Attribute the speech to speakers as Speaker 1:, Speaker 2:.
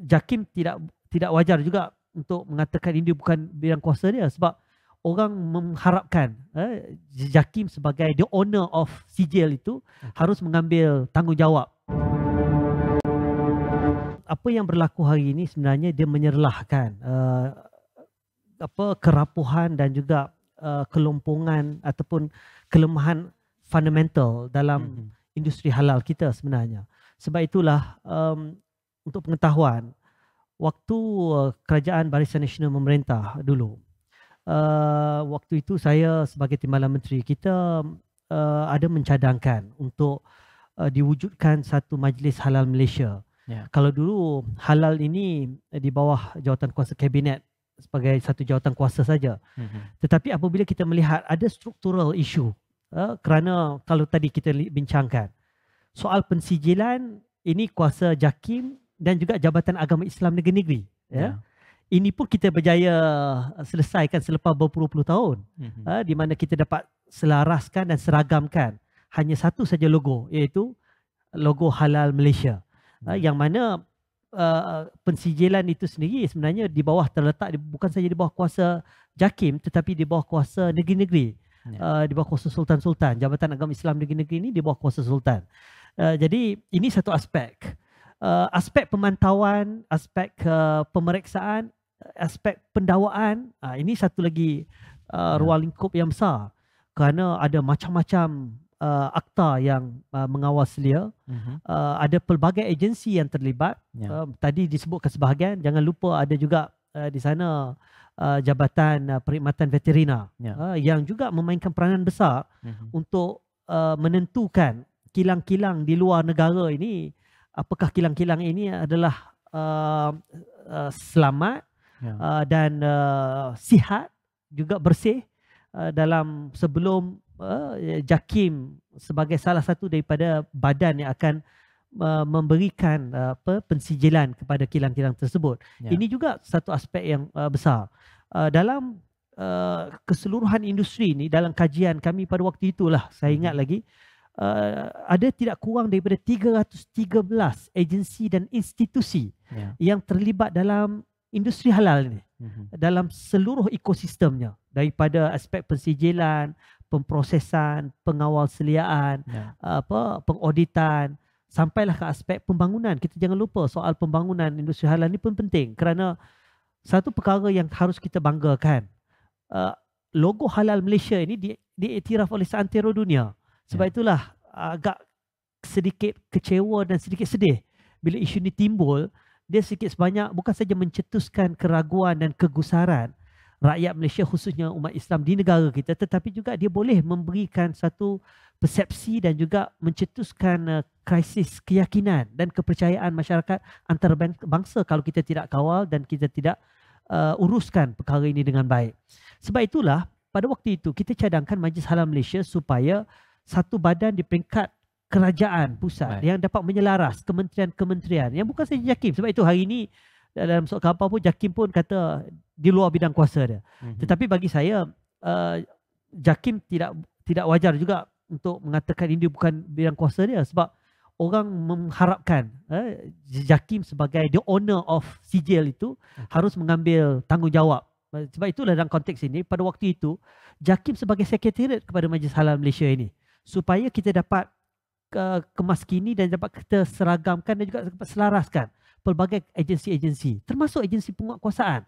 Speaker 1: JAKIM tidak wajar juga untuk mengatakan ini bukan bidang kuasa dia, sebab orang mengharapkan JAKIM sebagai the owner of sijil itu harus mengambil tanggungjawab. Apa yang berlaku hari ini sebenarnya dia menyerlahkan kerapuhan dan juga kelompongan ataupun kelemahan fundamental dalam industri halal kita sebenarnya. Sebab itulah untuk pengetahuan, waktu kerajaan Barisan Nasional memerintah dulu, waktu itu saya sebagai Timbalan Menteri, kita ada mencadangkan untuk diwujudkan satu majlis halal Malaysia. Kalau dulu halal ini di bawah jawatan kuasa kabinet sebagai satu jawatan kuasa saja. Tetapi apabila kita melihat ada struktural issue, kerana kalau tadi kita bincangkan soal pensijilan ini kuasa JAKIM dan juga Jabatan Agama Islam Negeri-Negeri. Ini pun kita berjaya selesaikan selepas berpuluh-puluh tahun, di mana kita dapat selaraskan dan seragamkan hanya satu saja logo, iaitu logo Halal Malaysia. Yang mana pensijilan itu sendiri sebenarnya di bawah terletak bukan saja di bawah kuasa JAKIM, tetapi di bawah kuasa negeri-negeri, di bawah kuasa sultan-sultan. Jabatan Agama Islam Negeri-Negeri ini di bawah kuasa sultan. Jadi ini satu aspek. Aspek pemantauan, aspek pemeriksaan, aspek pendawaan, ini satu lagi ruang lingkup yang besar, kerana ada macam-macam akta yang mengawal selia. Ada pelbagai agensi yang terlibat. Tadi disebutkan sebahagian, jangan lupa ada juga di sana Jabatan Perkhidmatan Veterina yang juga memainkan peranan besar untuk menentukan kilang-kilang di luar negara ini, apakah kilang-kilang ini adalah selamat dan sihat, juga bersih dalam sebelum JAKIM sebagai salah satu daripada badan yang akan memberikan pensijilan kepada kilang-kilang tersebut. Ini juga satu aspek yang besar. Dalam keseluruhan industri ini, dalam kajian kami pada waktu itulah, saya ingat lagi, ada tidak kurang daripada 313 agensi dan institusi yang terlibat dalam industri halal ini, dalam seluruh ekosistemnya, daripada aspek pensijilan, pemprosesan, pengawal seliaan, pengauditan, sampailah ke aspek pembangunan. Kita jangan lupa soal pembangunan industri halal ini pun penting, kerana satu perkara yang harus kita banggakan, logo Halal Malaysia ini diiktiraf oleh seantero dunia. Sebab itulah agak sedikit kecewa dan sedikit sedih bila isu ini timbul. Dia sedikit sebanyak bukan saja mencetuskan keraguan dan kegusaran rakyat Malaysia, khususnya umat Islam di negara kita, tetapi juga dia boleh memberikan satu persepsi dan juga mencetuskan krisis keyakinan dan kepercayaan masyarakat antarabangsa kalau kita tidak kawal dan kita tidak uruskan perkara ini dengan baik. Sebab itulah pada waktu itu kita cadangkan Majlis Halal Malaysia supaya satu badan di peringkat kerajaan pusat yang dapat menyelaras kementerian-kementerian yang bukan saja JAKIM. Sebab itu hari ini dalam soal kapal pun JAKIM pun kata di luar bidang kuasa dia. Tetapi bagi saya JAKIM tidak wajar juga untuk mengatakan ini bukan bidang kuasa dia, sebab orang mengharapkan JAKIM sebagai the owner of sijil itu harus mengambil tanggungjawab. Sebab itulah dalam konteks ini pada waktu itu JAKIM sebagai sekretariat kepada Majlis Halal Malaysia ini, supaya kita dapat kemaskini dan dapat kita seragamkan dan juga dapat selaraskan pelbagai agensi-agensi, termasuk agensi penguatkuasaan.